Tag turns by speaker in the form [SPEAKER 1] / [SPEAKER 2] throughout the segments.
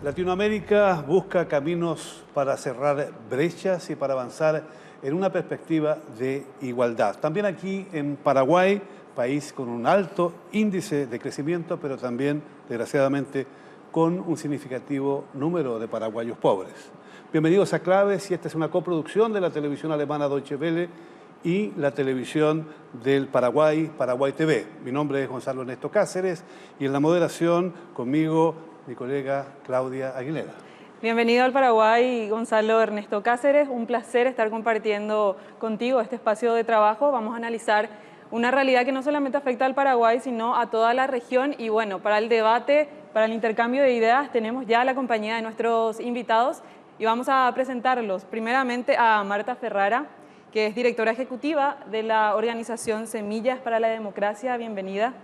[SPEAKER 1] Latinoamérica busca caminos para cerrar brechas y para avanzar en una perspectiva de igualdad. También aquí en Paraguay, país con un alto índice de crecimiento, pero también, desgraciadamente, con un significativo número de paraguayos pobres. Bienvenidos a Claves, y esta es una coproducción de la televisión alemana Deutsche Welle y la televisión del Paraguay, Paraguay TV. Mi nombre es Gonzalo Ernesto Cáceres y en la moderación conmigo mi colega Claudia Aguilera.
[SPEAKER 2] Bienvenido al Paraguay, Gonzalo Ernesto Cáceres. Un placer estar compartiendo contigo este espacio de trabajo. Vamos a analizar una realidad que no solamente afecta al Paraguay, sino a toda la región. Y bueno, para el debate, para el intercambio de ideas, tenemos ya la compañía de nuestros invitados y vamos a presentarlos. Primeramente a Marta Ferrara, que es directora ejecutiva de la organización Semillas para la Democracia. Bienvenida.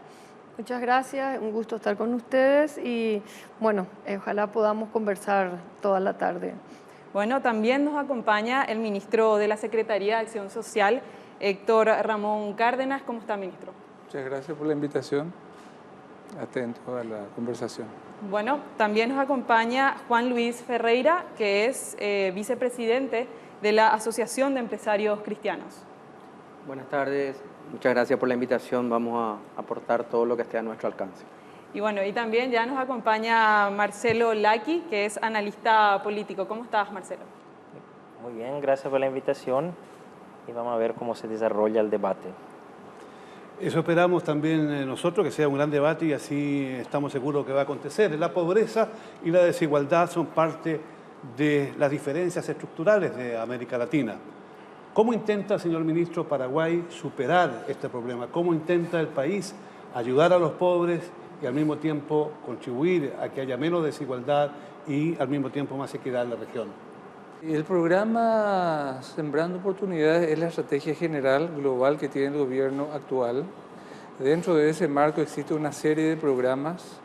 [SPEAKER 3] Muchas gracias, un gusto estar con ustedes y bueno, ojalá podamos conversar toda la tarde.
[SPEAKER 2] Bueno, también nos acompaña el ministro de la Secretaría de Acción Social, Héctor Ramón Cárdenas. ¿Cómo está, ministro?
[SPEAKER 4] Muchas gracias por la invitación. Atento a la conversación.
[SPEAKER 2] Bueno, también nos acompaña Juan Luis Ferreira, que es vicepresidente de la Asociación de Empresarios Cristianos.
[SPEAKER 5] Buenas tardes, muchas gracias por la invitación. Vamos a aportar todo lo que esté a nuestro alcance.
[SPEAKER 2] Y bueno, y también ya nos acompaña Marcelo Laki, que es analista político. ¿Cómo estás, Marcelo?
[SPEAKER 6] Muy bien, gracias por la invitación y vamos a ver cómo se desarrolla el debate.
[SPEAKER 1] Eso esperamos también nosotros, que sea un gran debate y así estamos seguros que va a acontecer. La pobreza y la desigualdad son parte de las diferencias estructurales de América Latina. ¿Cómo intenta, señor ministro, Paraguay superar este problema? ¿Cómo intenta el país ayudar a los pobres y al mismo tiempo contribuir a que haya menos desigualdad y al mismo tiempo más equidad en la región?
[SPEAKER 4] El programa Sembrando Oportunidades es la estrategia general global que tiene el gobierno actual. Dentro de ese marco existe una serie de programas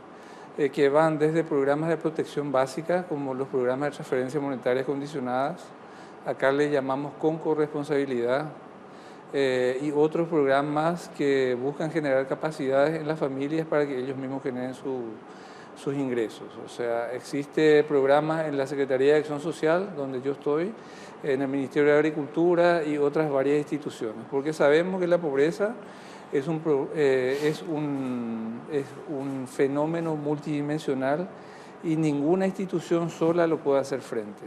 [SPEAKER 4] que van desde programas de protección básica, como los programas de transferencias monetarias condicionadas, acá le llamamos con corresponsabilidad, y otros programas que buscan generar capacidades en las familias para que ellos mismos generen sus ingresos. O sea, existe programas en la Secretaría de Acción Social, donde yo estoy, en el Ministerio de Agricultura y otras varias instituciones, porque sabemos que la pobreza es un fenómeno multidimensional y ninguna institución sola lo puede hacer frente.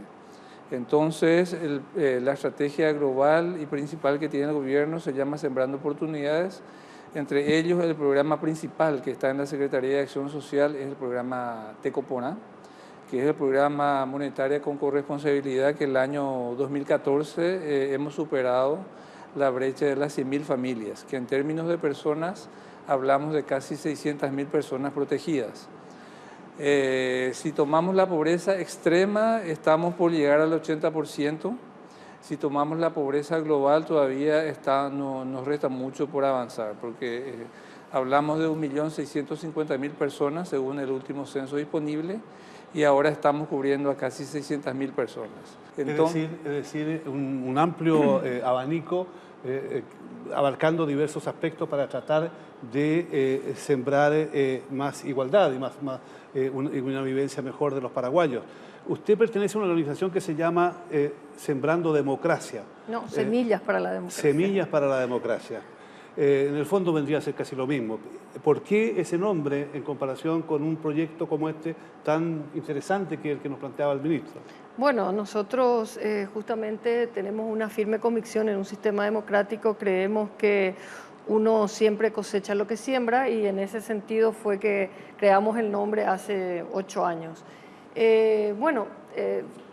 [SPEAKER 4] Entonces, la estrategia global y principal que tiene el gobierno se llama Sembrando Oportunidades. Entre ellos, el programa principal que está en la Secretaría de Acción Social es el programa Tecopona, que es el programa monetaria con corresponsabilidad que el año 2014 hemos superado la brecha de las 100.000 familias, que en términos de personas hablamos de casi 600.000 personas protegidas. Si tomamos la pobreza extrema, estamos por llegar al 80%. Si tomamos la pobreza global, todavía nos resta mucho por avanzar, porque hablamos de 1.650.000 personas, según el último censo disponible, y ahora estamos cubriendo a casi 600.000 personas.
[SPEAKER 1] Entonces, es decir, un amplio abanico abarcando diversos aspectos para tratar de sembrar más igualdad y una vivencia mejor de los paraguayos. Usted pertenece a una organización que se llama Sembrando Democracia.
[SPEAKER 3] No, Semillas para la Democracia.
[SPEAKER 1] Semillas para la Democracia. En el fondo vendría a ser casi lo mismo. ¿Por qué ese nombre en comparación con un proyecto como este tan interesante que el que nos planteaba el ministro?
[SPEAKER 3] Bueno, nosotros justamente tenemos una firme convicción en un sistema democrático. Creemos que uno siempre cosecha lo que siembra y en ese sentido fue que creamos el nombre hace 8 años.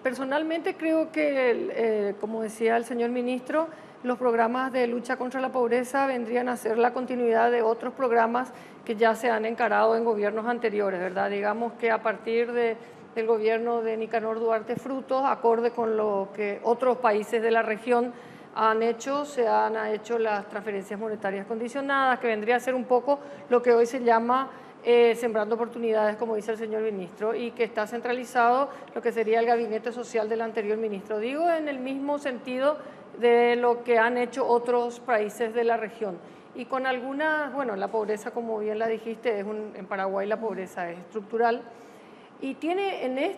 [SPEAKER 3] Personalmente creo que, como decía el señor ministro, los programas de lucha contra la pobreza vendrían a ser la continuidad de otros programas que ya se han encarado en gobiernos anteriores, ¿verdad? Digamos que a partir del gobierno de Nicanor Duarte Frutos, acorde con lo que otros países de la región han hecho, se han hecho las transferencias monetarias condicionadas, que vendría a ser un poco lo que hoy se llama Sembrando Oportunidades, como dice el señor ministro, y que está centralizado lo que sería el gabinete social del anterior ministro. Digo en el mismo sentido de lo que han hecho otros países de la región. Y con algunas, bueno, la pobreza, como bien la dijiste, en Paraguay la pobreza es estructural. Y tiene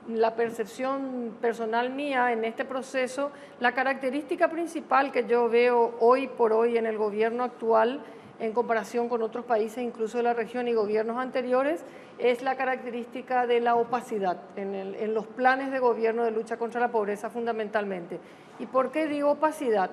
[SPEAKER 3] la percepción personal mía en este proceso, la característica principal que yo veo hoy por hoy en el gobierno actual, en comparación con otros países, incluso de la región y gobiernos anteriores, es la característica de la opacidad en los planes de gobierno de lucha contra la pobreza fundamentalmente. ¿Y por qué digo opacidad?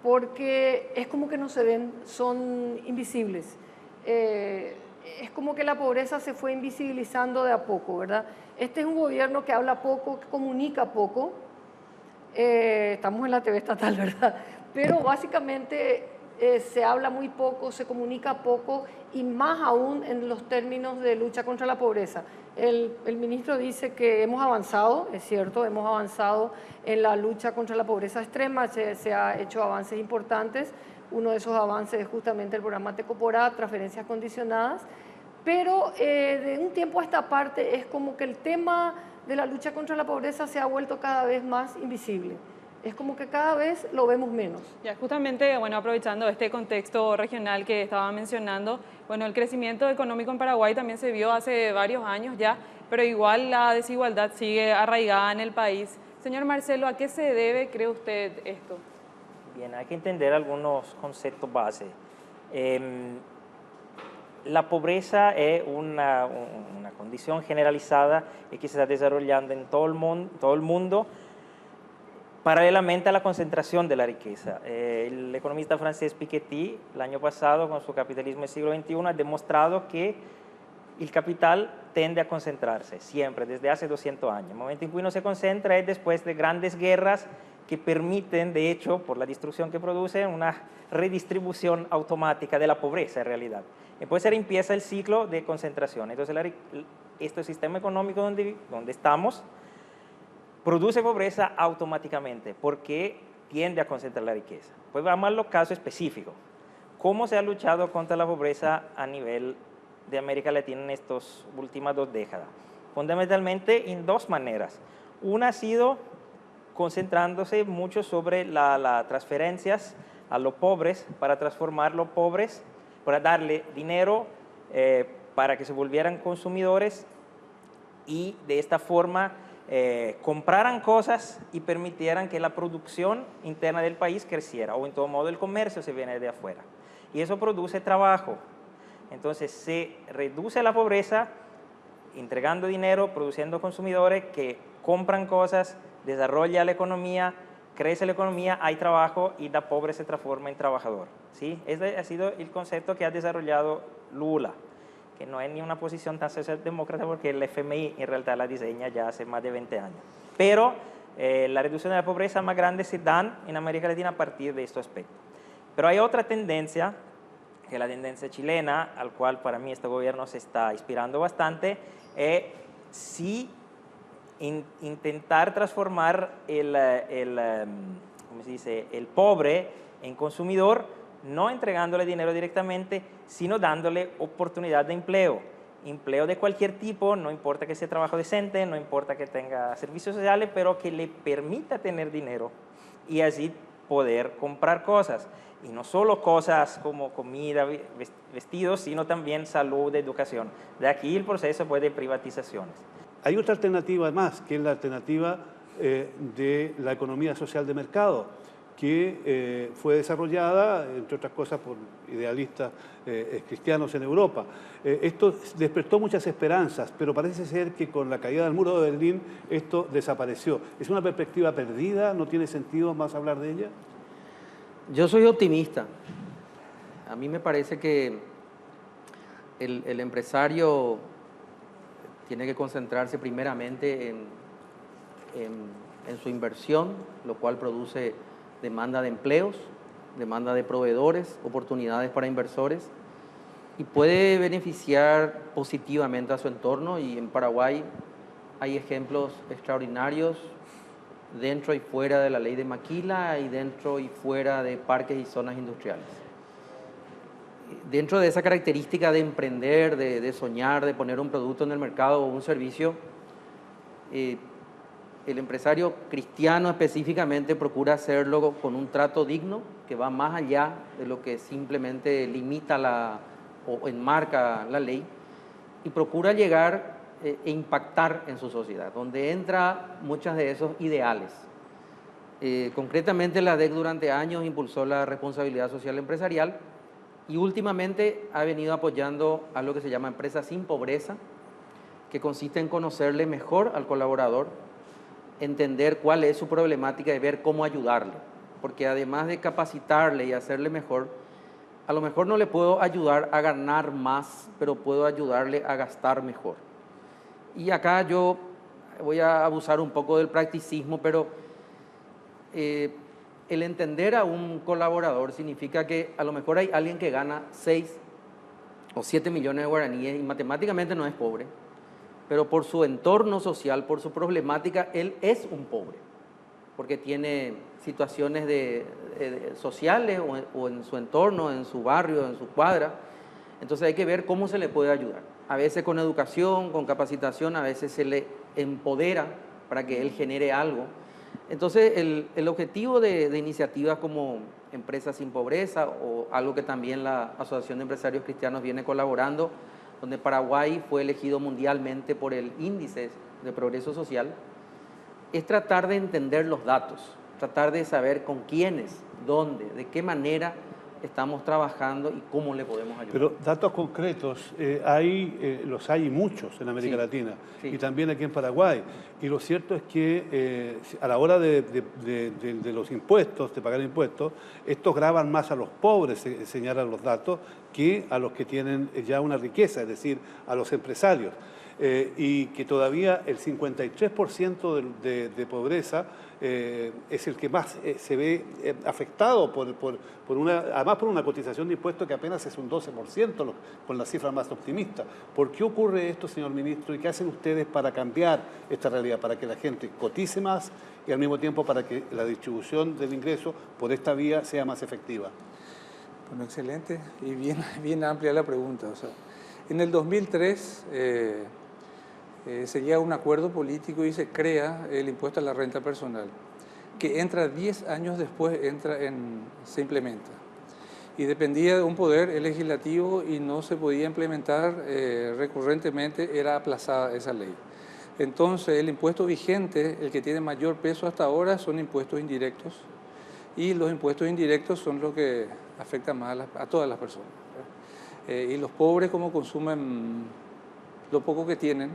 [SPEAKER 3] Porque es como que no se ven, son invisibles. Es como que la pobreza se fue invisibilizando de a poco, ¿verdad? Este es un gobierno que habla poco, que comunica poco. Estamos en la TV estatal, ¿verdad? Pero básicamente se habla muy poco, se comunica poco y más aún en los términos de lucha contra la pobreza. El ministro dice que hemos avanzado, es cierto, hemos avanzado en la lucha contra la pobreza extrema, se ha hecho avances importantes. Uno de esos avances es justamente el programa Tecoporá, transferencias condicionadas, pero de un tiempo a esta parte es como que el tema de la lucha contra la pobreza se ha vuelto cada vez más invisible. Es como que cada vez lo vemos menos.
[SPEAKER 2] Ya, justamente, bueno, aprovechando este contexto regional que estaba mencionando, bueno, el crecimiento económico en Paraguay también se vio hace varios años ya, pero igual la desigualdad sigue arraigada en el país. Señor Marcelo, ¿a qué se debe, cree usted, esto?
[SPEAKER 6] Bien, hay que entender algunos conceptos base. La pobreza es una condición generalizada que se está desarrollando en todo el mundo paralelamente a la concentración de la riqueza. El economista francés Piketty, el año pasado, con su Capitalismo del siglo XXI, ha demostrado que el capital tiende a concentrarse siempre, desde hace 200 años. El momento en que uno se concentra es después de grandes guerras que permiten, de hecho, por la destrucción que producen, una redistribución automática de la pobreza en realidad. Después se empieza el ciclo de concentración. Entonces, este sistema económico donde estamos produce pobreza automáticamente porque tiende a concentrar la riqueza. Pues vamos a los casos específicos. ¿Cómo se ha luchado contra la pobreza a nivel de América Latina en estas últimas 2 décadas? Fundamentalmente en 2 maneras. Una ha sido concentrándose mucho sobre las transferencias a los pobres para transformar los pobres, para darle dinero para que se volvieran consumidores y de esta forma compraran cosas y permitieran que la producción interna del país creciera, o en todo modo el comercio se viene de afuera. Y eso produce trabajo. Entonces se reduce la pobreza entregando dinero, produciendo consumidores que compran cosas, desarrolla la economía, crece la economía, hay trabajo y la pobre se transforma en trabajador. ¿Sí? Ese ha sido el concepto que ha desarrollado Lula, que no es ni una posición tan socialdemócrata porque el FMI en realidad la diseña ya hace más de 20 años. Pero la reducción de la pobreza más grande se dan en América Latina a partir de estos aspectos. Pero hay otra tendencia, que es la tendencia chilena, al cual para mí este gobierno se está inspirando bastante, es sí intentar transformar ¿cómo se dice?, el pobre en consumidor, no entregándole dinero directamente, sino dándole oportunidad de empleo. Empleo de cualquier tipo, no importa que sea trabajo decente, no importa que tenga servicios sociales, pero que le permita tener dinero y así poder comprar cosas. Y no solo cosas como comida, vestidos, sino también salud, educación. De aquí el proceso pues, de privatizaciones.
[SPEAKER 1] Hay otra alternativa más, que es la alternativa de la economía social de mercado, que fue desarrollada, entre otras cosas, por idealistas cristianos en Europa. Esto despertó muchas esperanzas, pero parece ser que con la caída del muro de Berlín esto desapareció. ¿Es una perspectiva perdida? ¿No tiene sentido más hablar de ella?
[SPEAKER 5] Yo soy optimista. A mí me parece que el empresario tiene que concentrarse primeramente en su inversión, lo cual produce demanda de empleos, demanda de proveedores, oportunidades para inversores y puede beneficiar positivamente a su entorno. Y en Paraguay hay ejemplos extraordinarios dentro y fuera de la ley de Maquila y dentro y fuera de parques y zonas industriales. Dentro de esa característica de emprender, de soñar, de poner un producto en el mercado o un servicio, el empresario cristiano específicamente procura hacerlo con un trato digno que va más allá de lo que simplemente limita o enmarca la ley y procura llegar e impactar en su sociedad, donde entra muchos de esos ideales. Concretamente, la ADEC durante años impulsó la responsabilidad social empresarial y últimamente ha venido apoyando a lo que se llama Empresas sin Pobreza, que consiste en conocerle mejor al colaborador, entender cuál es su problemática y ver cómo ayudarle. Porque además de capacitarle y hacerle mejor, a lo mejor no le puedo ayudar a ganar más, pero puedo ayudarle a gastar mejor. Y acá yo voy a abusar un poco del practicismo, pero el entender a un colaborador significa que a lo mejor hay alguien que gana 6 o 7 millones de guaraníes y matemáticamente no es pobre, pero por su entorno social, por su problemática, él es un pobre, porque tiene situaciones sociales o en su entorno, en su barrio, en su cuadra. Entonces hay que ver cómo se le puede ayudar. A veces con educación, con capacitación, a veces se le empodera para que él genere algo. Entonces el objetivo de iniciativas como Empresas sin Pobreza o algo que también la Asociación de Empresarios Cristianos viene colaborando, donde Paraguay fue elegido mundialmente por el Índice de Progreso Social, es tratar de entender los datos, tratar de saber con quiénes, dónde, de qué manera estamos trabajando y cómo le podemos ayudar.
[SPEAKER 1] Pero datos concretos, los hay muchos en América Latina y también aquí en Paraguay. Y lo cierto es que a la hora de los impuestos, de pagar impuestos, estos gravan más a los pobres, señalan los datos, que a los que tienen ya una riqueza, es decir, a los empresarios. Y que todavía el 53% de pobreza es el que más se ve afectado además por una cotización de impuestos que apenas es un 12%, con la cifra más optimista. ¿Por qué ocurre esto, señor ministro? ¿Y qué hacen ustedes para cambiar esta realidad, para que la gente cotice más y al mismo tiempo para que la distribución del ingreso por esta vía sea más efectiva?
[SPEAKER 4] Bueno, excelente y bien amplia la pregunta. O sea, en el 2003 se llega a un acuerdo político y se crea el impuesto a la renta personal, que entra 10 años después, se implementa. Y dependía de un poder legislativo y no se podía implementar recurrentemente, era aplazada esa ley. Entonces, el impuesto vigente, el que tiene mayor peso hasta ahora, son impuestos indirectos. Y los impuestos indirectos son los que afectan más a todas las personas. Y los pobres, como consumen lo poco que tienen,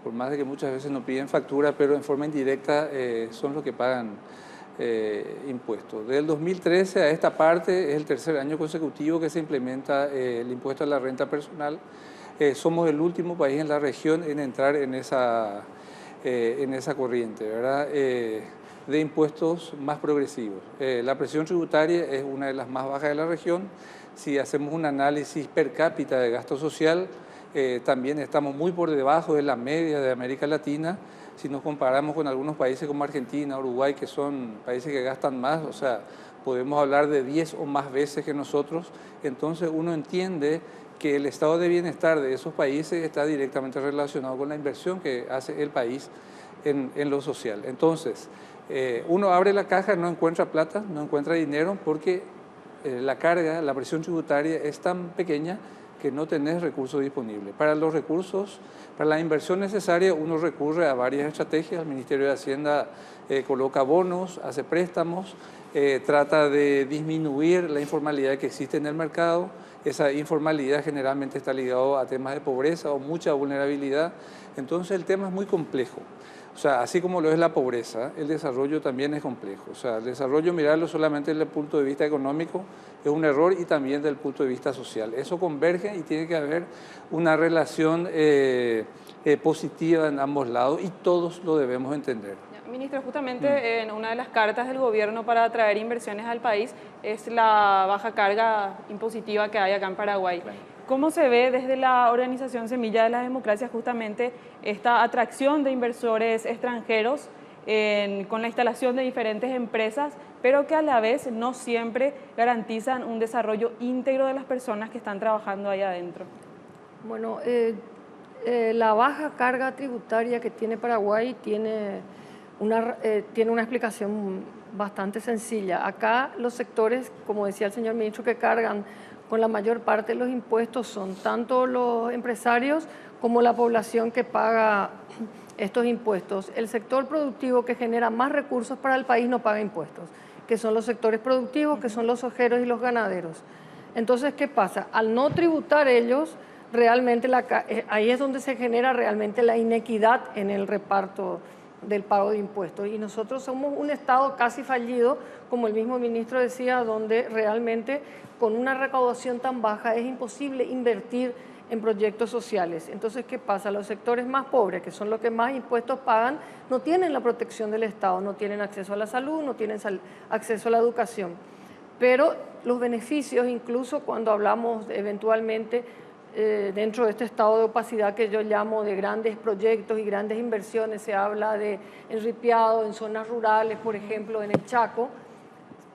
[SPEAKER 4] por más de que muchas veces no piden factura, pero en forma indirecta son los que pagan impuestos. Del 2013 a esta parte es el tercer año consecutivo que se implementa el impuesto a la renta personal. Somos el último país en la región en entrar en esa corriente, ¿verdad? De impuestos más progresivos. La presión tributaria es una de las más bajas de la región. Si hacemos un análisis per cápita de gasto social, también estamos muy por debajo de la media de América Latina. Si nos comparamos con algunos países como Argentina, Uruguay, que son países que gastan más, o sea, podemos hablar de 10 o más veces que nosotros. Entonces uno entiende que el estado de bienestar de esos países está directamente relacionado con la inversión que hace el país en lo social. Entonces, uno abre la caja, no encuentra plata, no encuentra dinero, porque la carga, la presión tributaria es tan pequeña que no tenés recursos disponibles. Para los recursos, para la inversión necesaria, uno recurre a varias estrategias. El Ministerio de Hacienda coloca bonos, hace préstamos, trata de disminuir la informalidad que existe en el mercado. Esa informalidad generalmente está ligada a temas de pobreza o mucha vulnerabilidad. Entonces el tema es muy complejo. O sea, así como lo es la pobreza, el desarrollo también es complejo. O sea, el desarrollo, mirarlo solamente desde el punto de vista económico es un error y también desde el punto de vista social. Eso converge y tiene que haber una relación positiva en ambos lados y todos lo debemos entender.
[SPEAKER 2] Ministro, justamente en una de las cartas del gobierno para atraer inversiones al país es la baja carga impositiva que hay acá en Paraguay. Claro. ¿Cómo se ve desde la organización Semilla de la Democracia justamente esta atracción de inversores extranjeros con la instalación de diferentes empresas, pero que a la vez no siempre garantizan un desarrollo íntegro de las personas que están trabajando ahí adentro?
[SPEAKER 3] Bueno, la baja carga tributaria que tiene Paraguay tiene una explicación bastante sencilla. Acá los sectores, como decía el señor ministro, que cargan con la mayor parte de los impuestos son tanto los empresarios como la población que paga estos impuestos. El sector productivo que genera más recursos para el país no paga impuestos, que son los sectores productivos, que son los ojeros y los ganaderos. Entonces, ¿qué pasa? Al no tributar ellos, realmente ahí es donde se genera realmente la inequidad en el reparto del pago de impuestos. Y nosotros somos un Estado casi fallido, como el mismo ministro decía, donde realmente con una recaudación tan baja es imposible invertir en proyectos sociales. Entonces, ¿qué pasa? Los sectores más pobres, que son los que más impuestos pagan, no tienen la protección del Estado, no tienen acceso a la salud, no tienen acceso a la educación. Pero los beneficios, incluso cuando hablamos eventualmente dentro de este estado de opacidad que yo llamo de grandes proyectos y grandes inversiones, se habla de enripiado en zonas rurales, por ejemplo, en el Chaco,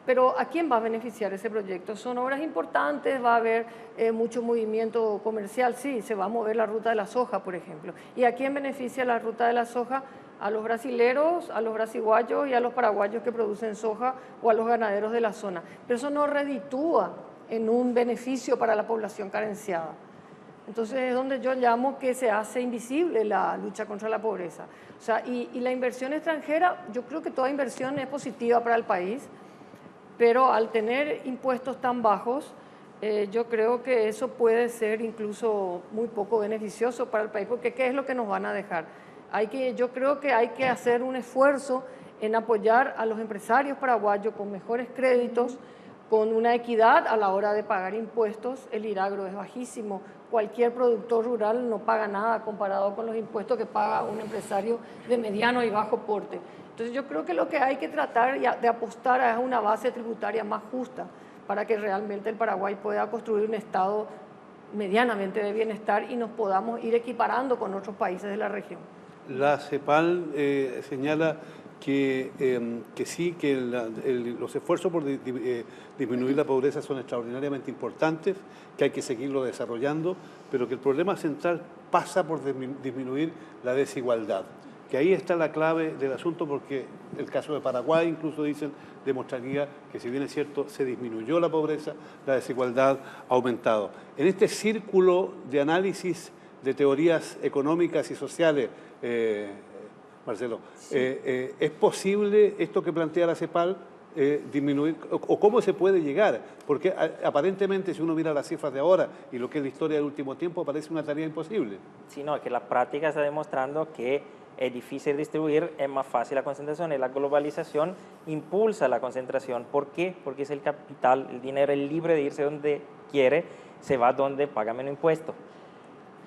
[SPEAKER 3] pero ¿a quién va a beneficiar ese proyecto? Son obras importantes, va a haber mucho movimiento comercial, sí, se va a mover la ruta de la soja, por ejemplo. ¿Y a quién beneficia la ruta de la soja? A los brasileros, a los brasiguayos y a los paraguayos que producen soja o a los ganaderos de la zona. Pero eso no reditúa en un beneficio para la población carenciada. Entonces es donde yo llamo que se hace invisible la lucha contra la pobreza. O sea, y la inversión extranjera, yo creo que toda inversión es positiva para el país, pero al tener impuestos tan bajos, yo creo que eso puede ser incluso muy poco beneficioso para el país, porque ¿qué es lo que nos van a dejar? Yo creo que hay que hacer un esfuerzo en apoyar a los empresarios paraguayos con mejores créditos, con una equidad a la hora de pagar impuestos. El IRAGRO es bajísimo, cualquier productor rural no paga nada comparado con los impuestos que paga un empresario de mediano y bajo porte. Entonces yo creo que lo que hay que tratar de apostar es una base tributaria más justa para que realmente el Paraguay pueda construir un estado medianamente de bienestar y nos podamos ir equiparando con otros países de la región.
[SPEAKER 1] La CEPAL señala que sí, que los esfuerzos por disminuir la pobreza son extraordinariamente importantes, que hay que seguirlo desarrollando, pero que el problema central pasa por disminuir la desigualdad. Que ahí está la clave del asunto, porque el caso de Paraguay, incluso dicen, demostraría que si bien es cierto, se disminuyó la pobreza, la desigualdad ha aumentado. En este círculo de análisis de teorías económicas y sociales, Marcelo, sí. ¿Es posible esto que plantea la CEPAL disminuir, o cómo se puede llegar? Porque aparentemente, si uno mira las cifras de ahora y lo que es la historia del último tiempo, parece una tarea imposible.
[SPEAKER 6] Sí, no, es que la práctica está demostrando que es difícil distribuir, es más fácil la concentración, y la globalización impulsa la concentración. ¿Por qué? Porque es el capital, el dinero es libre de irse donde quiere, se va donde paga menos impuestos.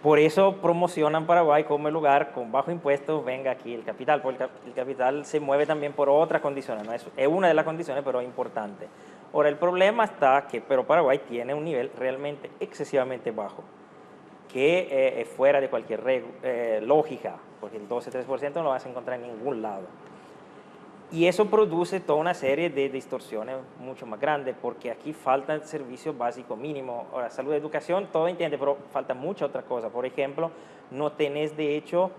[SPEAKER 6] Por eso promocionan Paraguay como el lugar con bajo impuesto, venga aquí el capital, porque el capital se mueve también por otras condiciones, ¿no? Es una de las condiciones, pero importante. Ahora, el problema está que Paraguay tiene un nivel realmente excesivamente bajo, que es fuera de cualquier lógica, porque el 12-13% no lo vas a encontrar en ningún lado. Y eso produce toda una serie de distorsiones mucho más grandes, porque aquí falta el servicio básico mínimo. Ahora, salud y educación, todo entiende, pero falta mucha otra cosa. Por ejemplo, no tenés de hecho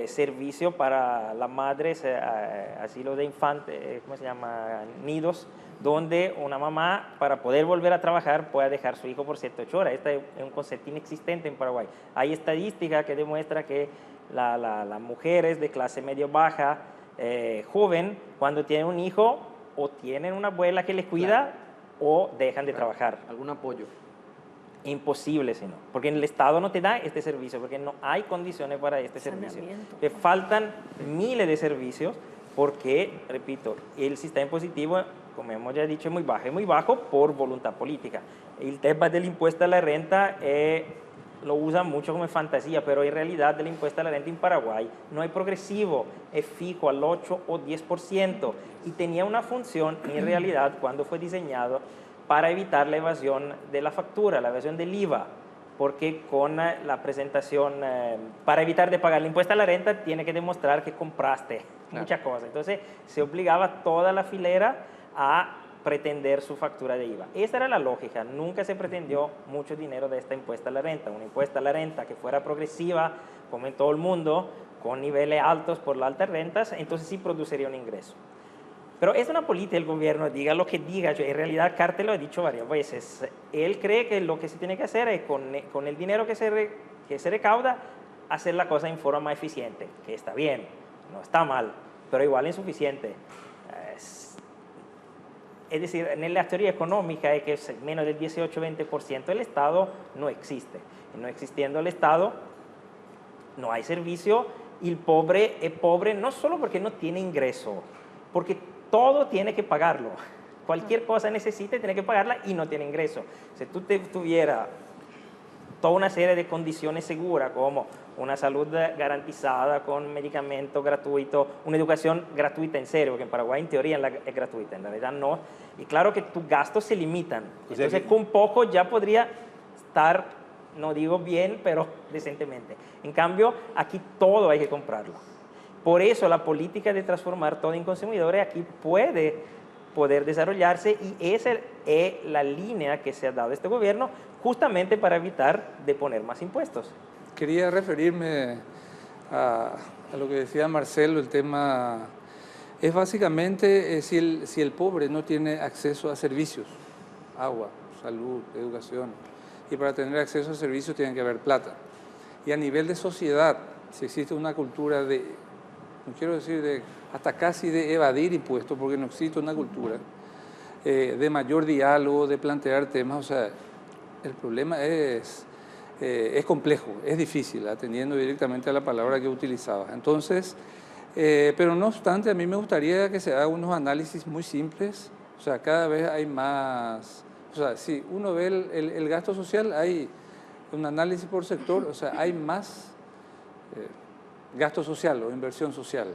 [SPEAKER 6] servicio para las madres, asilos de infantes, ¿cómo se llama? Nidos, donde una mamá, para poder volver a trabajar, pueda dejar a su hijo por 7-8 horas. Este es un concepto inexistente en Paraguay. Hay estadística que demuestra que las mujeres de clase medio-baja, joven, cuando tienen un hijo, o tienen una abuela que les cuida, claro, o dejan de trabajar.
[SPEAKER 5] ¿Algún apoyo?
[SPEAKER 6] Imposible, sino, porque el Estado no te da este servicio, porque no hay condiciones para este servicio. Te faltan miles de servicios, porque, repito, el sistema impositivo, como hemos ya dicho, es muy bajo por voluntad política. El tema del impuesto a la renta lo usan mucho como fantasía, pero en realidad el impuesto a la renta en Paraguay no es progresivo, es fijo al 8 o 10%, y tenía una función en realidad cuando fue diseñado para evitar la evasión de la factura, la evasión del IVA, porque con la presentación, para evitar de pagar el impuesto a la renta, tiene que demostrar que compraste muchas cosas. Entonces se obligaba a toda la filera a pretender su factura de IVA. Esa era la lógica. Nunca se pretendió mucho dinero de esta impuesta a la renta. Una impuesta a la renta que fuera progresiva, como en todo el mundo, con niveles altos por las altas rentas, entonces sí produciría un ingreso. Pero es una política del gobierno, diga lo que diga. En realidad, Carter lo ha dicho varias veces. Él cree que lo que se tiene que hacer es, con el dinero que se recauda, hacer la cosa en forma más eficiente, que está bien, no está mal, pero igual insuficiente. Es decir, en la teoría económica es que menos del 18-20% del Estado no existe. Y no existiendo el Estado, no hay servicio, y el pobre es pobre no solo porque no tiene ingreso, porque todo tiene que pagarlo. Cualquier cosa necesita y tiene que pagarla y no tiene ingreso. Si tú tuvieras toda una serie de condiciones seguras, como una salud garantizada con medicamentos gratuitos, una educación gratuita en serio, porque en Paraguay en teoría es gratuita, en realidad no. Y claro que tus gastos se limitan. Entonces con poco ya podría estar, no digo bien, pero decentemente. En cambio, aquí todo hay que comprarlo. Por eso la política de transformar todo en consumidores aquí poder desarrollarse, y esa es la línea que se ha dado este gobierno justamente para evitar de poner más impuestos.
[SPEAKER 4] Quería referirme a lo que decía Marcelo, el tema es básicamente si el pobre no tiene acceso a servicios, agua, salud, educación, y para tener acceso a servicios tiene que haber plata. Y a nivel de sociedad, si existe una cultura de, no quiero decir hasta casi de evadir impuestos, porque no existe una cultura de mayor diálogo, de plantear temas, o sea, el problema es complejo, es difícil, atendiendo directamente a la palabra que utilizaba. Entonces, pero no obstante, a mí me gustaría que se hagan unos análisis muy simples, o sea, cada vez hay más, o sea, si uno ve el gasto social, hay un análisis por sector, o sea, hay más gasto social o inversión social.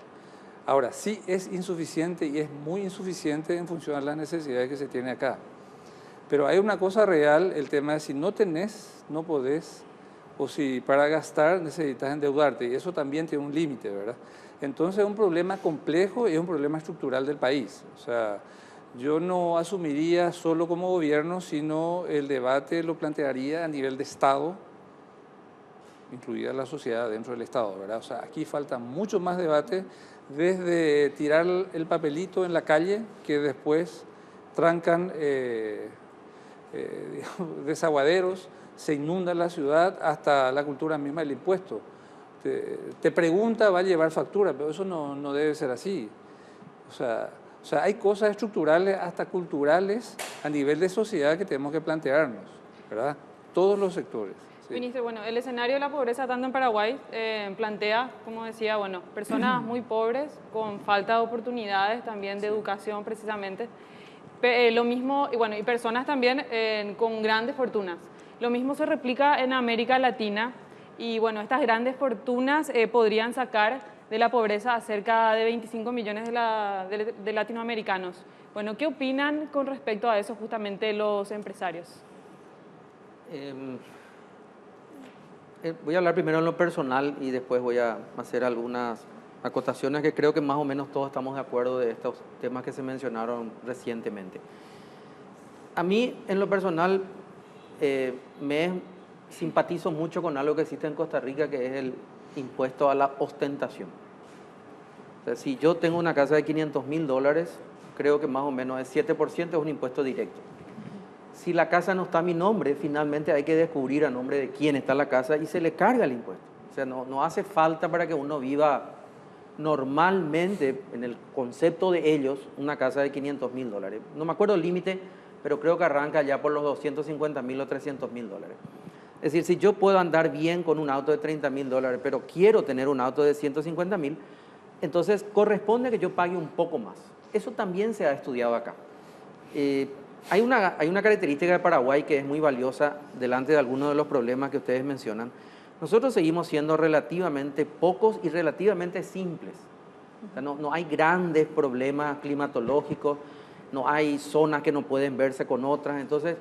[SPEAKER 4] Ahora, sí es insuficiente y es muy insuficiente en función a las necesidades que se tiene acá. Pero hay una cosa real, el tema de si no tenés, no podés, o si para gastar necesitas endeudarte, y eso también tiene un límite, ¿verdad? Entonces es un problema complejo y es un problema estructural del país. O sea, yo no asumiría solo como gobierno, sino el debate lo plantearía a nivel de Estado, incluida la sociedad dentro del Estado, ¿verdad? O sea, aquí falta mucho más debate, desde tirar el papelito en la calle, que después trancan desaguaderos, se inunda la ciudad, hasta la cultura misma del impuesto. Te pregunta, va a llevar factura, pero eso no debe ser así. O sea, hay cosas estructurales, hasta culturales, a nivel de sociedad que tenemos que plantearnos, ¿verdad? Todos los sectores. Sí.
[SPEAKER 2] Ministro, bueno, el escenario de la pobreza tanto en Paraguay plantea, como decía, bueno, personas muy pobres, con falta de oportunidades también de educación precisamente. Lo mismo, y bueno, y personas también con grandes fortunas. Lo mismo se replica en América Latina, y bueno, estas grandes fortunas podrían sacar de la pobreza a cerca de 25 millones de latinoamericanos. Bueno, ¿qué opinan con respecto a eso justamente los empresarios?
[SPEAKER 5] Voy a hablar primero en lo personal y después voy a hacer algunas acotaciones que creo que más o menos todos estamos de acuerdo de estos temas que se mencionaron recientemente. A mí, en lo personal, simpatizo mucho con algo que existe en Costa Rica, que es el impuesto a la ostentación. O sea, si yo tengo una casa de $500.000, creo que más o menos el 7% es un impuesto directo. Si la casa no está a mi nombre, finalmente hay que descubrir a nombre de quién está la casa y se le carga el impuesto. O sea, no hace falta para que uno viva normalmente, en el concepto de ellos, una casa de $500.000. No me acuerdo el límite, pero creo que arranca ya por los $250.000 o $300.000. Es decir, si yo puedo andar bien con un auto de $30.000, pero quiero tener un auto de $150.000, entonces corresponde que yo pague un poco más. Eso también se ha estudiado acá. Hay una característica de Paraguay que es muy valiosa delante de algunos de los problemas que ustedes mencionan. Nosotros seguimos siendo relativamente pocos y relativamente simples. O sea, no hay grandes problemas climatológicos, no hay zonas que no pueden verse con otras. Entonces,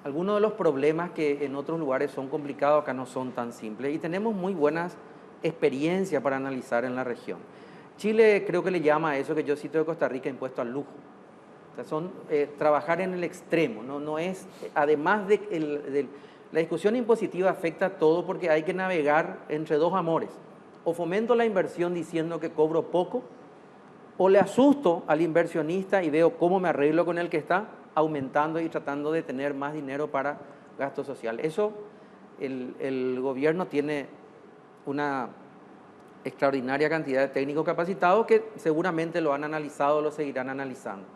[SPEAKER 5] algunos de los problemas que en otros lugares son complicados acá no son tan simples. Y tenemos muy buenas experiencias para analizar en la región. Chile creo que le llama a eso que yo cito de Costa Rica impuesto al lujo. O sea, trabajar en el extremo, no es, además de la discusión impositiva afecta a todo porque hay que navegar entre dos amores. O fomento la inversión diciendo que cobro poco, o le asusto al inversionista y veo cómo me arreglo con el que está, aumentando y tratando de tener más dinero para gasto social. Eso el gobierno tiene una extraordinaria cantidad de técnicos capacitados que seguramente lo han analizado, lo seguirán analizando.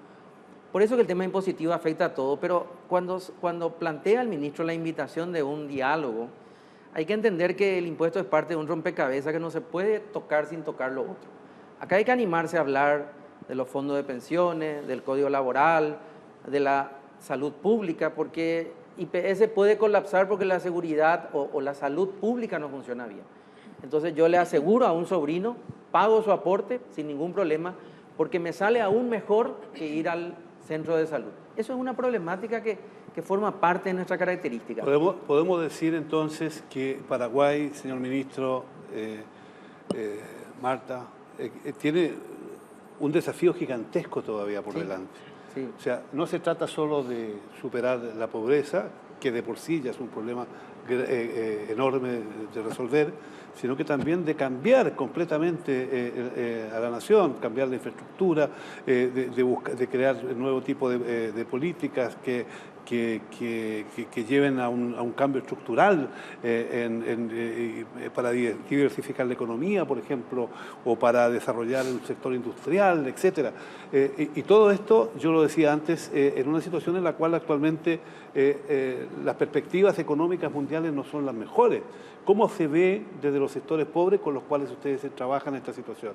[SPEAKER 5] Por eso que el tema impositivo afecta a todo, pero cuando plantea el ministro la invitación de un diálogo, hay que entender que el impuesto es parte de un rompecabezas que no se puede tocar sin tocar lo otro. Acá hay que animarse a hablar de los fondos de pensiones, del código laboral, de la salud pública, porque IPS puede colapsar porque la seguridad o la salud pública no funciona bien. Entonces yo le aseguro a un sobrino, pago su aporte sin ningún problema, porque me sale aún mejor que ir al centro de salud. Eso es una problemática que forma parte de nuestra característica.
[SPEAKER 1] ¿Podemos decir entonces que Paraguay, señor ministro, Marta, tiene un desafío gigantesco todavía por delante?
[SPEAKER 5] Sí.
[SPEAKER 1] O sea, no se trata solo de superar la pobreza, que de por sí ya es un problema enorme de resolver, sino que también de cambiar completamente a la nación, cambiar la infraestructura, de crear un nuevo tipo de políticas que lleven a un cambio estructural para diversificar la economía, por ejemplo, o para desarrollar el sector industrial, etcétera. Y todo esto, yo lo decía antes, en una situación en la cual actualmente las perspectivas económicas mundiales no son las mejores. ¿Cómo se ve desde los sectores pobres con los cuales ustedes trabajan en esta situación?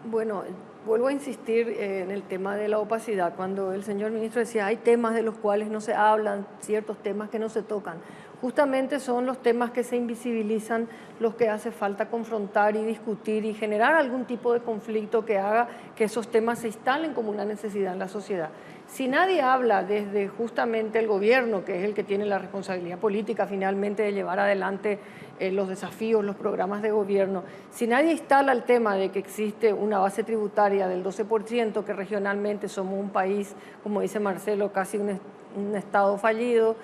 [SPEAKER 3] Bueno, vuelvo a insistir en el tema de la opacidad. Cuando el señor ministro decía hay temas de los cuales no se hablan, ciertos temas que no se tocan, justamente son los temas que se invisibilizan, los que hace falta confrontar y discutir y generar algún tipo de conflicto que haga que esos temas se instalen como una necesidad en la sociedad. Si nadie habla desde justamente el gobierno, que es el que tiene la responsabilidad política finalmente de llevar adelante los desafíos, los programas de gobierno, si nadie instala el tema de que existe una base tributaria del 12%, que regionalmente somos un país, como dice Marcelo, casi un estado fallido,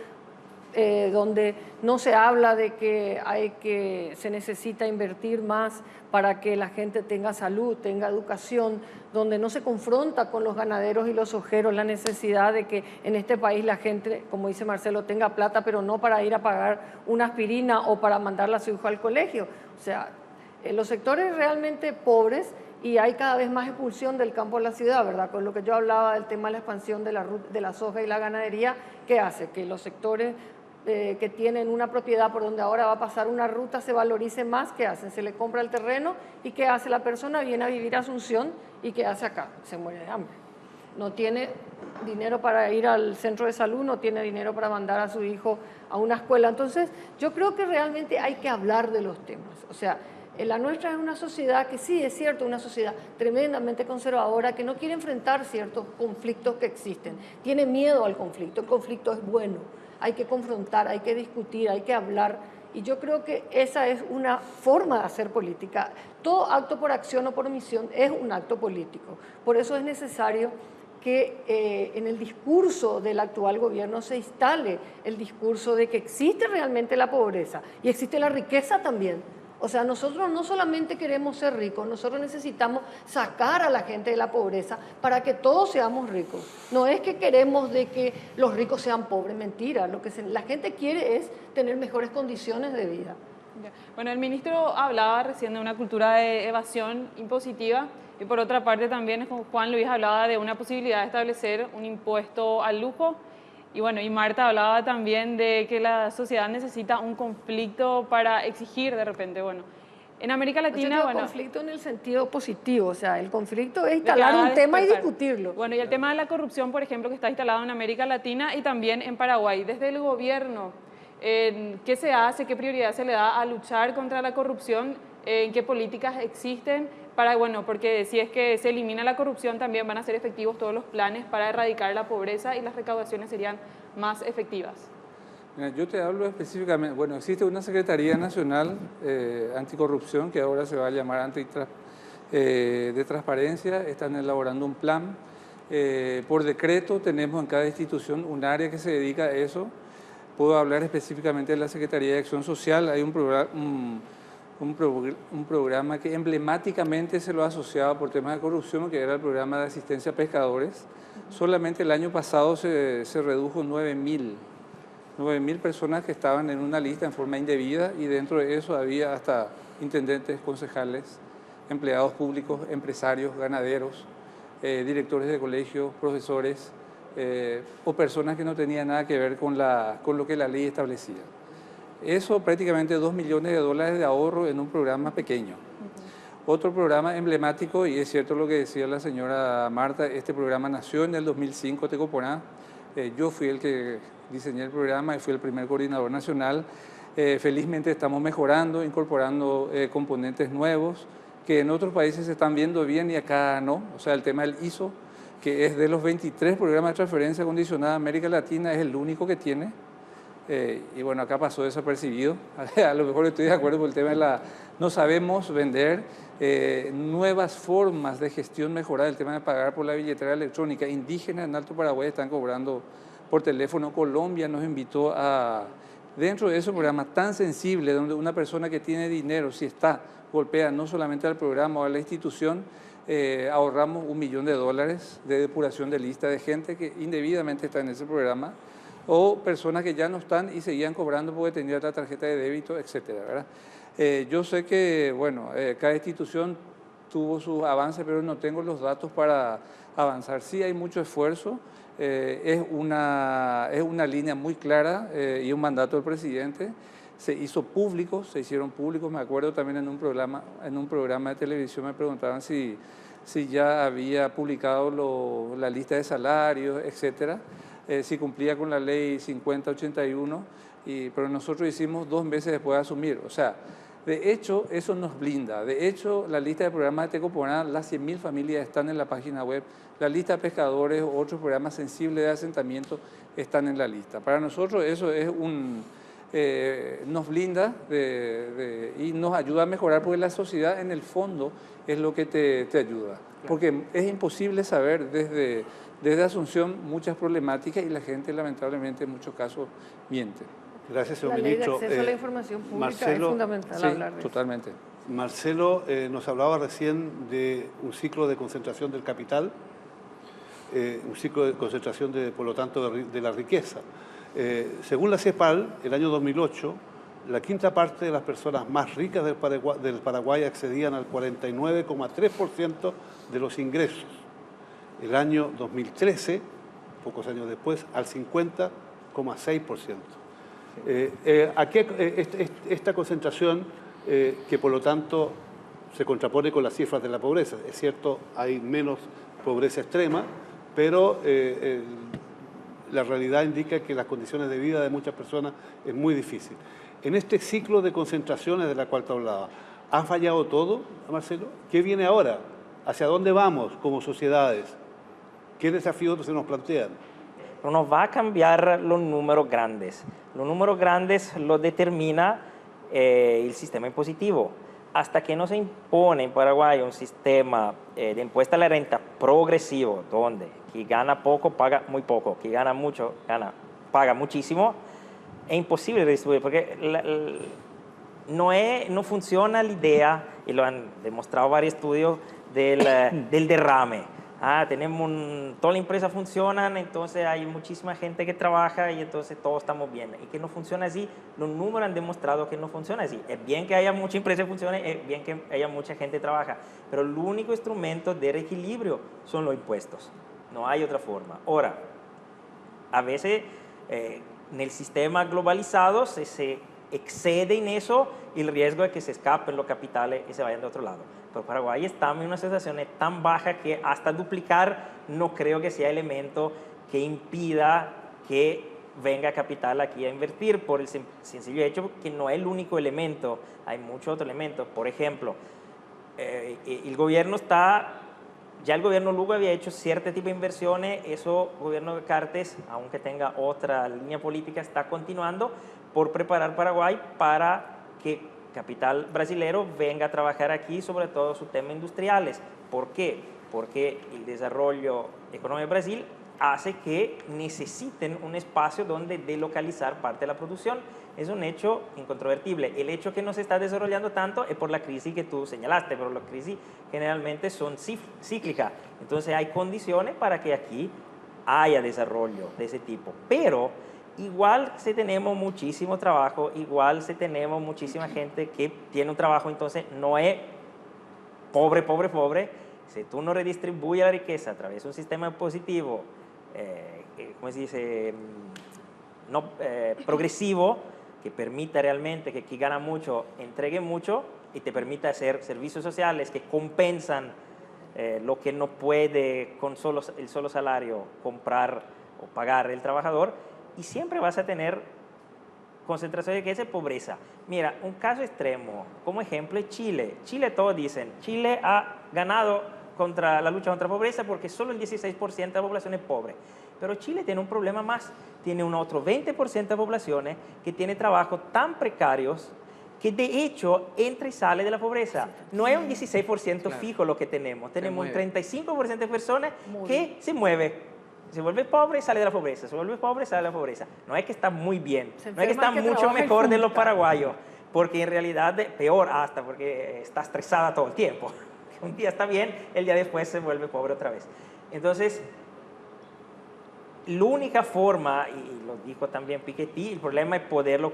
[SPEAKER 3] donde no se habla de que se necesita invertir más para que la gente tenga salud, tenga educación, donde no se confronta con los ganaderos y los ojeros la necesidad de que en este país la gente, como dice Marcelo, tenga plata, pero no para ir a pagar una aspirina o para mandarle a su hijo al colegio. O sea, en los sectores realmente pobres, y hay cada vez más expulsión del campo a la ciudad, ¿verdad? Con lo que yo hablaba del tema de la expansión de la soja y la ganadería, ¿qué hace? Que los sectores que tienen una propiedad por donde ahora va a pasar una ruta se valorice más. ¿Qué hacen? Se le compra el terreno y ¿qué hace la persona? Viene a vivir a Asunción y ¿qué hace acá? Se muere de hambre. No tiene dinero para ir al centro de salud, no tiene dinero para mandar a su hijo a una escuela. Entonces, yo creo que realmente hay que hablar de los temas. O sea, la nuestra es una sociedad que sí, es cierto, una sociedad tremendamente conservadora que no quiere enfrentar ciertos conflictos que existen. Tiene miedo al conflicto. El conflicto es bueno. Hay que confrontar, hay que discutir, hay que hablar. Y yo creo que esa es una forma de hacer política. Todo acto por acción o por omisión es un acto político. Por eso es necesario que en el discurso del actual gobierno se instale el discurso de que existe realmente la pobreza y existe la riqueza también. O sea, nosotros no solamente queremos ser ricos, nosotros necesitamos sacar a la gente de la pobreza para que todos seamos ricos. No es que queremos de que los ricos sean pobres, mentira. Lo que la gente quiere es tener mejores condiciones de vida.
[SPEAKER 2] Bueno, el ministro hablaba recién de una cultura de evasión impositiva y por otra parte también Juan Luis hablaba de una posibilidad de establecer un impuesto al lujo. Y bueno, y Marta hablaba también de que la sociedad necesita un conflicto para exigir de repente, bueno, en América Latina, bueno...
[SPEAKER 3] conflicto en el sentido positivo, o sea, el conflicto es instalar un tema y discutirlo.
[SPEAKER 2] Bueno, y el tema de la corrupción, por ejemplo, que está instalado en América Latina y también en Paraguay. Desde el gobierno, ¿qué se hace, qué prioridad se le da a luchar contra la corrupción? ¿En qué políticas existen? Bueno, porque si es que se elimina la corrupción, también van a ser efectivos todos los planes para erradicar la pobreza y las recaudaciones serían más efectivas.
[SPEAKER 4] Mira, yo te hablo específicamente, bueno, existe una Secretaría Nacional Anticorrupción que ahora se va a llamar de Transparencia, están elaborando un plan. Por decreto tenemos en cada institución un área que se dedica a eso. Puedo hablar específicamente de la Secretaría de Acción Social, hay un un programa que emblemáticamente se lo asociaba por temas de corrupción, que era el programa de asistencia a pescadores. Solamente el año pasado se redujo 9.000 personas que estaban en una lista en forma indebida, y dentro de eso había hasta intendentes, concejales, empleados públicos, empresarios, ganaderos, directores de colegios, profesores, o personas que no tenían nada que ver con lo que la ley establecía. Eso prácticamente $2 millones de ahorro en un programa pequeño. Otro programa emblemático, y es cierto lo que decía la señora Marta, este programa nació en el 2005, Tecoporá. Yo fui el que diseñé el programa y fui el primer coordinador nacional. Felizmente estamos mejorando, incorporando componentes nuevos que en otros países se están viendo bien y acá no. O sea, el tema del ISO, que es de los 23 programas de transferencia condicionada de América Latina, es el único que tiene. Y bueno, acá pasó desapercibido. A lo mejor estoy de acuerdo por el tema de no sabemos vender nuevas formas de gestión mejorada, el tema de pagar por la billetera electrónica. Indígenas en Alto Paraguay están cobrando por teléfono. Colombia nos invitó dentro de ese programa tan sensible, donde una persona que tiene dinero, si golpea no solamente al programa o a la institución, ahorramos $1 millón de depuración de lista de gente que indebidamente está en ese programa, o personas que ya no están y seguían cobrando porque tenían otra tarjeta de débito, etcétera, ¿verdad? Yo sé que, bueno, cada institución tuvo sus avances, pero no tengo los datos para avanzar. Sí hay mucho esfuerzo, es una línea muy clara y un mandato del presidente. Se hicieron públicos, me acuerdo también en un programa de televisión me preguntaban si ya había publicado la lista de salarios, etcétera. Si cumplía con la ley 5081, pero nosotros hicimos 2 meses después de asumir. O sea, de hecho, eso nos blinda. De hecho, la lista de programas de Tecoporá, las 100.000 familias están en la página web. La lista de pescadores o otros programas sensibles de asentamiento están en la lista. Para nosotros eso es nos blinda y nos ayuda a mejorar, porque la sociedad en el fondo es lo que te ayuda. Porque es imposible saber desde Asunción muchas problemáticas, y la gente lamentablemente en muchos casos miente.
[SPEAKER 1] Gracias, señor
[SPEAKER 3] La ley de
[SPEAKER 1] ministro.
[SPEAKER 3] acceso a la información pública
[SPEAKER 1] Marcelo,
[SPEAKER 3] es fundamental hablar de
[SPEAKER 4] totalmente.
[SPEAKER 1] Marcelo nos hablaba recién de un ciclo de concentración del capital, un ciclo de concentración, por lo tanto, de la riqueza. Según la CEPAL, el año 2008, la quinta parte de las personas más ricas del Paraguay accedían al 49,3% de los ingresos. El año 2013, pocos años después, al 50,6%. Esta concentración, que por lo tanto se contrapone con las cifras de la pobreza. Es cierto, hay menos pobreza extrema, pero la realidad indica que las condiciones de vida de muchas personas es muy difícil. En este ciclo de concentraciones de la cual te hablaba, ¿ha fallado todo, Marcelo? ¿Qué viene ahora? ¿Hacia dónde vamos como sociedades? ¿Qué desafíos se nos plantean?
[SPEAKER 6] No va a cambiar los números grandes. Los números grandes los determina el sistema impositivo. Hasta que no se impone en Paraguay un sistema de impuesto a la renta progresivo, donde quien gana poco paga muy poco, quien gana mucho paga muchísimo, es imposible redistribuir, porque no funciona la idea, y lo han demostrado varios estudios, del derrame. Toda la empresa funcionan, entonces hay muchísima gente que trabaja y entonces todos estamos bien. Y que no funciona así, los números han demostrado que no funciona así. Es bien que haya mucha empresa que funcione, es bien que haya mucha gente que trabaja, pero el único instrumento de reequilibrio son los impuestos. No hay otra forma. Ahora, a veces en el sistema globalizado se excede en eso, y el riesgo de que se escapen los capitales y se vayan de otro lado. Pero Paraguay está en una situación tan baja que hasta duplicar no creo que sea elemento que impida que venga capital aquí a invertir, por el sencillo hecho que no es el único elemento, hay muchos otros elementos. Por ejemplo, el gobierno ya el gobierno Lugo había hecho cierto tipo de inversiones, eso el gobierno de Cartes, aunque tenga otra línea política, está continuando por preparar Paraguay para que capital brasilero venga a trabajar aquí, sobre todo sus temas industriales. ¿Por qué? Porque el desarrollo económico de Brasil hace que necesiten un espacio donde delocalizar parte de la producción. Es un hecho incontrovertible. El hecho que no se está desarrollando tanto es por la crisis que tú señalaste, pero las crisis generalmente son cíclicas. Entonces hay condiciones para que aquí haya desarrollo de ese tipo. Pero igual si tenemos muchísimo trabajo, igual si tenemos muchísima gente que tiene un trabajo, entonces no es pobre, pobre, pobre. Si tú no redistribuyes la riqueza a través de un sistema positivo, ¿cómo se dice? Progresivo, que permita realmente que quien gana mucho entregue mucho y te permita hacer servicios sociales que compensan lo que no puede con el solo salario comprar o pagar el trabajador, y siempre vas a tener concentración de riqueza y pobreza. Mira, un caso extremo, como ejemplo es Chile. Chile, todos dicen, Chile ha ganado contra la lucha contra la pobreza porque solo el 16% de la población es pobre. Pero Chile tiene un problema más, tiene un otro 20% de poblaciones que tiene trabajos tan precarios que de hecho entra y sale de la pobreza. No es un 16% fijo lo que tenemos un 35% de personas que se mueve, se vuelve pobre y sale de la pobreza, se vuelve pobre y sale de la pobreza. No es que está muy bien, no es que está mucho mejor de los paraguayos, porque en realidad peor hasta, porque está estresada todo el tiempo. Un día está bien, el día después se vuelve pobre otra vez. Entonces, la única forma, y lo dijo también Piketty, el problema es poderlo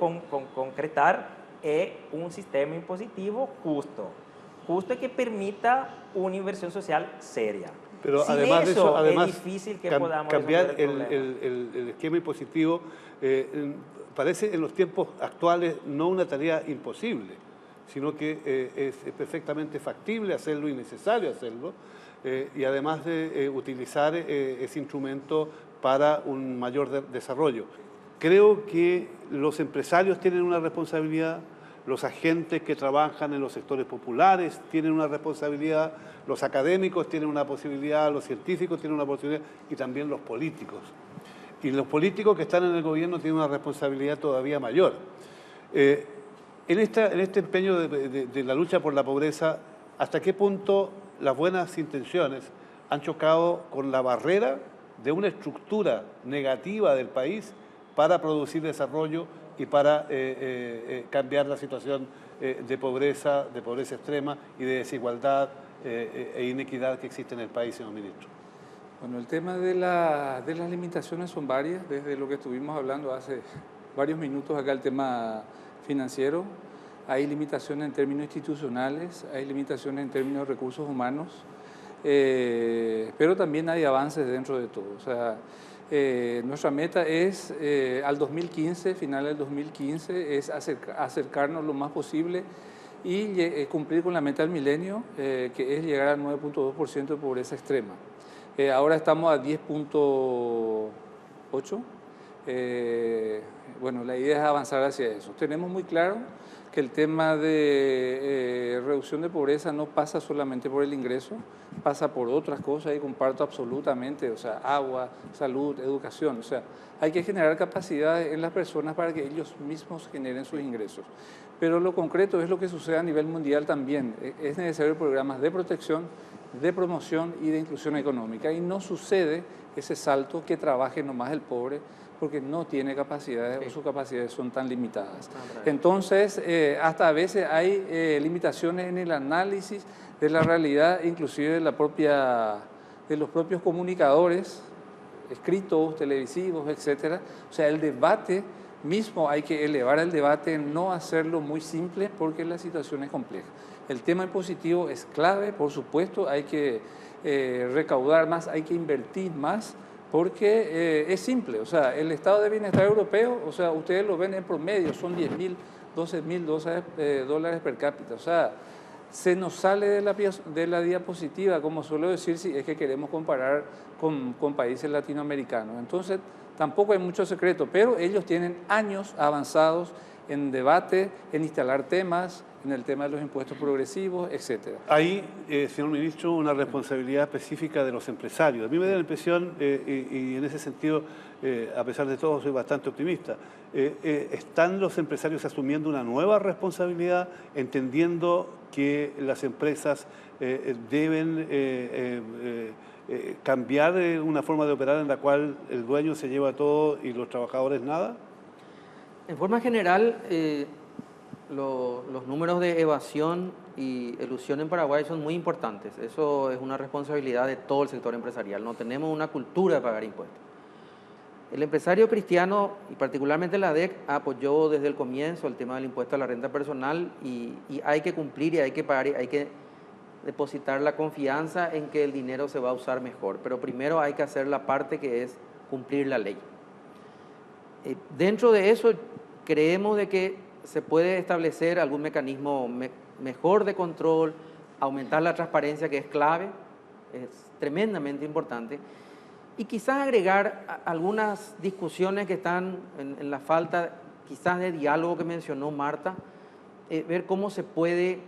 [SPEAKER 6] concretar, es un sistema impositivo justo y que permita una inversión social seria.
[SPEAKER 1] Pero
[SPEAKER 6] sin
[SPEAKER 1] además
[SPEAKER 6] eso,
[SPEAKER 1] de eso,
[SPEAKER 6] es difícil que podamos
[SPEAKER 1] cambiar
[SPEAKER 6] el
[SPEAKER 1] esquema impositivo parece en los tiempos actuales no una tarea imposible, sino que es perfectamente factible hacerlo y necesario hacerlo, y además de utilizar ese instrumento para un mayor desarrollo. Creo que los empresarios tienen una responsabilidad, los agentes que trabajan en los sectores populares tienen una responsabilidad, los académicos tienen una posibilidad, los científicos tienen una posibilidad y también los políticos. Y los políticos que están en el gobierno tienen una responsabilidad todavía mayor. En este empeño de la lucha por la pobreza, ¿hasta qué punto las buenas intenciones han chocado con la barrera de una estructura negativa del país para producir desarrollo y para cambiar la situación de pobreza extrema y de desigualdad e inequidad que existe en el país, señor ministro?
[SPEAKER 4] Bueno, el tema de las limitaciones son varias, desde lo que estuvimos hablando hace varios minutos acá, el tema financiero. Hay limitaciones en términos institucionales, hay limitaciones en términos de recursos humanos, pero también hay avances dentro de todo. O sea, nuestra meta es, al 2015, final del 2015, es acercarnos lo más posible y cumplir con la meta del milenio, que es llegar al 9.2% de pobreza extrema. Ahora estamos a 10.8%. Bueno, la idea es avanzar hacia eso. Tenemos muy claro que el tema de reducción de pobreza no pasa solamente por el ingreso, pasa por otras cosas y comparto absolutamente, o sea, agua, salud, educación. O sea, hay que generar capacidades en las personas para que ellos mismos generen sus ingresos. Pero lo concreto es lo que sucede a nivel mundial también. Es necesario programas de protección, de promoción y de inclusión económica. Y no sucede ese salto que trabaje nomás el pobre, porque no tiene capacidades o sus capacidades son tan limitadas. Entonces, hasta a veces hay limitaciones en el análisis de la realidad, inclusive de los propios comunicadores, escritos, televisivos, etcétera. O sea, el debate mismo hay que elevar el debate, no hacerlo muy simple porque la situación es compleja. El tema impositivo es clave, por supuesto, hay que recaudar más, hay que invertir más, porque es simple, o sea, el estado de bienestar europeo, o sea, ustedes lo ven en promedio, son 10.000, 12.000 dólares per cápita, o sea, se nos sale de la diapositiva, como suelo decir, si es que queremos comparar con países latinoamericanos. Entonces, tampoco hay mucho secreto, pero ellos tienen años avanzados en debate, en instalar temas, en el tema de los impuestos progresivos, etc.
[SPEAKER 1] Hay, señor ministro, una responsabilidad específica de los empresarios. A mí me da la impresión, y en ese sentido, a pesar de todo, soy bastante optimista, ¿están los empresarios asumiendo una nueva responsabilidad, entendiendo que las empresas deben cambiar una forma de operar en la cual el dueño se lleva todo y los trabajadores nada?
[SPEAKER 5] En forma general, los números de evasión y elusión en Paraguay son muy importantes. Eso es una responsabilidad de todo el sector empresarial. No tenemos una cultura de pagar impuestos. El empresario cristiano, y particularmente la ADEC, apoyó desde el comienzo el tema del impuesto a la renta personal y hay que cumplir y hay que pagar, y hay que depositar la confianza en que el dinero se va a usar mejor. Pero primero hay que hacer la parte que es cumplir la ley. Dentro de eso, creemos de que se puede establecer algún mecanismo mejor de control, aumentar la transparencia, que es clave, es tremendamente importante, y quizás agregar algunas discusiones que están en la falta quizás de diálogo que mencionó Marta, ver cómo se puede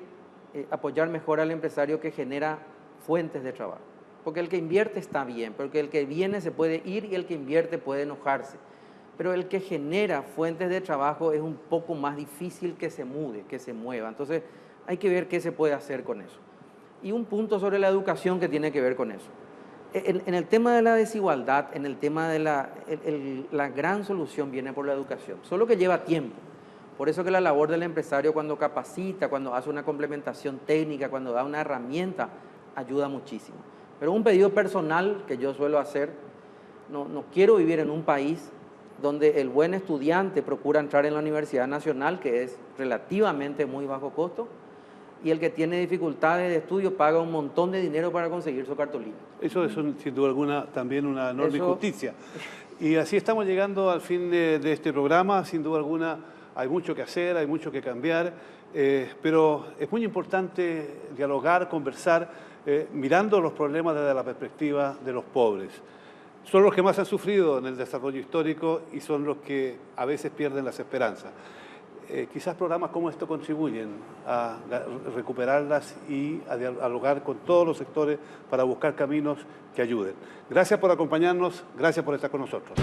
[SPEAKER 5] apoyar mejor al empresario que genera fuentes de trabajo. Porque el que invierte está bien, porque el que viene se puede ir y el que invierte puede enojarse. Pero el que genera fuentes de trabajo es un poco más difícil que se mude, que se mueva. Entonces hay que ver qué se puede hacer con eso. Y un punto sobre la educación que tiene que ver con eso. En el tema de la desigualdad, en el tema de la gran solución viene por la educación, solo que lleva tiempo. Por eso que la labor del empresario cuando capacita, cuando hace una complementación técnica, cuando da una herramienta, ayuda muchísimo. Pero un pedido personal que yo suelo hacer, no quiero vivir en un país donde el buen estudiante procura entrar en la Universidad Nacional, que es relativamente muy bajo costo, y el que tiene dificultades de estudio paga un montón de dinero para conseguir su cartulina.
[SPEAKER 1] Eso es, sin duda alguna, también una enorme injusticia. Y así estamos llegando al fin de este programa. Sin duda alguna, hay mucho que hacer, hay mucho que cambiar, pero es muy importante dialogar, conversar, mirando los problemas desde la perspectiva de los pobres. Son los que más han sufrido en el desarrollo histórico y son los que a veces pierden las esperanzas. Quizás programas como esto contribuyen a recuperarlas y a dialogar con todos los sectores para buscar caminos que ayuden. Gracias por acompañarnos, gracias por estar con nosotros.